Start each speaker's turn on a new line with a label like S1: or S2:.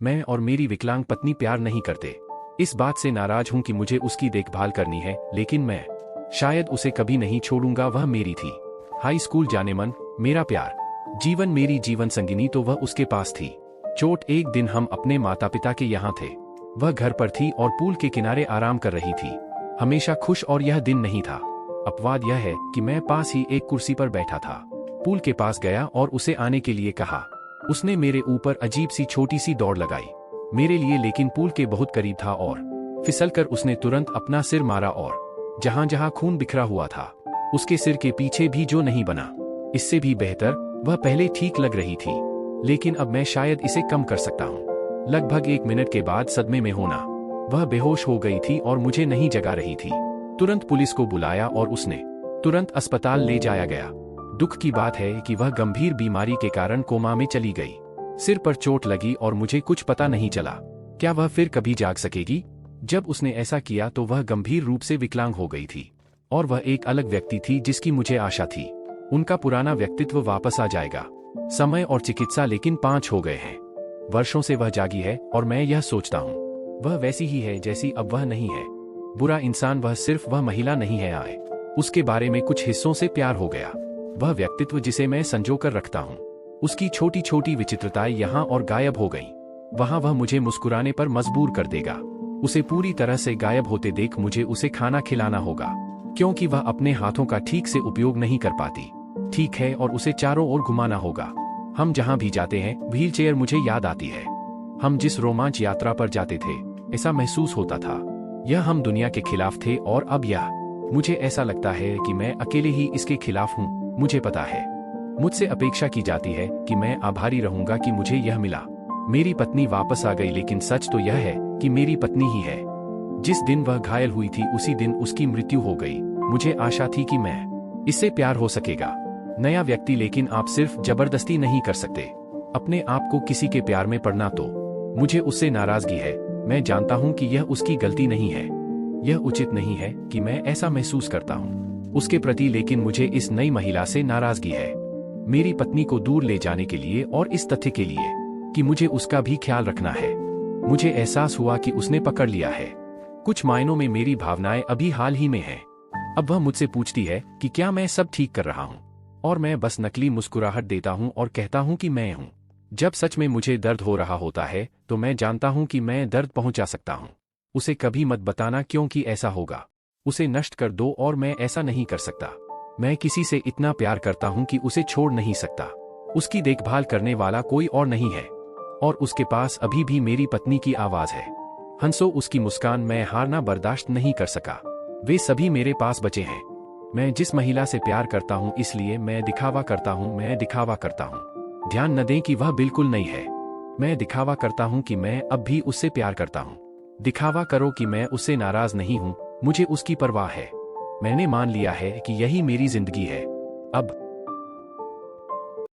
S1: मैं और मेरी विकलांग पत्नी प्यार नहीं करते। इस बात से नाराज हूं कि मुझे उसकी देखभाल करनी है, लेकिन मैं शायद उसे कभी नहीं छोड़ूंगा। वह मेरी थी। हाई स्कूल जाने मन, मेरा प्यार, जीवन, मेरी जीवन संगिनी तो वह उसके पास थी। चोट, एक दिन हम अपने माता पिता के यहाँ थे। वह घर पर थी और पूल के किनारे आराम कर रही थी, हमेशा खुश, और यह दिन नहीं था। अपवाद यह है कि मैं पास ही एक कुर्सी पर बैठा था। पूल के पास गया और उसे आने के लिए कहा। उसने मेरे ऊपर अजीब सी छोटी सी दौड़ लगाई मेरे लिए, लेकिन पूल के बहुत करीब था और फिसलकर उसने तुरंत अपना सिर मारा और जहां जहां खून बिखरा हुआ था उसके सिर के पीछे भी जो नहीं बना। इससे भी बेहतर, वह पहले ठीक लग रही थी, लेकिन अब मैं शायद इसे कम कर सकता हूँ। लगभग 1 मिनट के बाद सदमे में होना, वह बेहोश हो गई थी और मुझे नहीं जगा रही थी। तुरंत पुलिस को बुलाया और उसने तुरंत अस्पताल ले जाया गया। दुख की बात है कि वह गंभीर बीमारी के कारण कोमा में चली गई। सिर पर चोट लगी और मुझे कुछ पता नहीं चला। क्या वह फिर कभी जाग सकेगी? जब उसने ऐसा किया तो वह गंभीर रूप से विकलांग हो गई थी और वह एक अलग व्यक्ति थी जिसकी मुझे आशा थी। उनका पुराना व्यक्तित्व वापस आ जाएगा। समय और चिकित्सा, लेकिन 5 हो गए हैं। वर्षों से वह जागी है और मैं यह सोचता हूँ वह वैसी ही है जैसी अब वह नहीं है। बुरा इंसान वह सिर्फ वह महिला नहीं है। आए उसके बारे में कुछ हिस्सों से प्यार हो गया। वह व्यक्तित्व जिसे मैं संजो कर रखता हूँ, उसकी छोटी छोटी विचित्रताएं यहाँ और गायब हो गईं। वहाँ वह मुझे मुस्कुराने पर मजबूर कर देगा। उसे पूरी तरह से गायब होते देख मुझे उसे खाना खिलाना होगा, क्योंकि वह अपने हाथों का ठीक से उपयोग नहीं कर पाती। ठीक है, और उसे चारों ओर घुमाना होगा। हम जहाँ भी जाते हैं, व्हीलचेयर मुझे याद आती है। हम जिस रोमांच यात्रा पर जाते थे, ऐसा महसूस होता था यह हम दुनिया के खिलाफ थे, और अब यह मुझे ऐसा लगता है कि मैं अकेले ही इसके खिलाफ हूँ। मुझे पता है मुझसे अपेक्षा की जाती है कि मैं आभारी रहूंगा कि मुझे यह मिला। मेरी पत्नी वापस आ गई, लेकिन सच तो यह है कि मेरी पत्नी ही है। जिस दिन वह घायल हुई थी उसी दिन उसकी मृत्यु हो गई। मुझे आशा थी कि मैं इससे प्यार हो सकेगा, नया व्यक्ति, लेकिन आप सिर्फ जबरदस्ती नहीं कर सकते अपने आप को किसी के प्यार में पड़ना। तो मुझे उससे नाराजगी है। मैं जानता हूं कि यह उसकी गलती नहीं है। यह उचित नहीं है कि मैं ऐसा महसूस करता हूं उसके प्रति, लेकिन मुझे इस नई महिला से नाराजगी है, मेरी पत्नी को दूर ले जाने के लिए और इस तथ्य के लिए कि मुझे उसका भी ख्याल रखना है। मुझे एहसास हुआ कि उसने पकड़ लिया है। कुछ मायनों में मेरी भावनाएं अभी हाल ही में हैं। अब वह मुझसे पूछती है कि क्या मैं सब ठीक कर रहा हूं, और मैं बस नकली मुस्कुराहट देता हूं और कहता हूं कि मैं हूं। जब सच में मुझे दर्द हो रहा होता है तो मैं जानता हूं कि मैं दर्द पहुंचा सकता हूं। उसे कभी मत बताना, क्योंकि ऐसा होगा उसे नष्ट कर दो, और मैं ऐसा नहीं कर सकता। मैं किसी से इतना प्यार करता हूं कि उसे छोड़ नहीं सकता। उसकी देखभाल करने वाला कोई और नहीं है, और उसके पास अभी भी मेरी पत्नी की आवाज है। हंसो, उसकी मुस्कान, मैं हारना बर्दाश्त नहीं कर सका। वे सभी मेरे पास बचे हैं। मैं जिस महिला से प्यार करता हूं, इसलिए मैं दिखावा करता हूं, मैं दिखावा करता हूं। ध्यान न दें कि वह बिल्कुल नहीं है। मैं दिखावा करता हूं कि मैं अब भी उससे प्यार करता हूं। दिखावा करो कि मैं उससे नाराज नहीं हूं, मुझे उसकी परवाह है। मैंने मान लिया है कि यही मेरी जिंदगी है। अब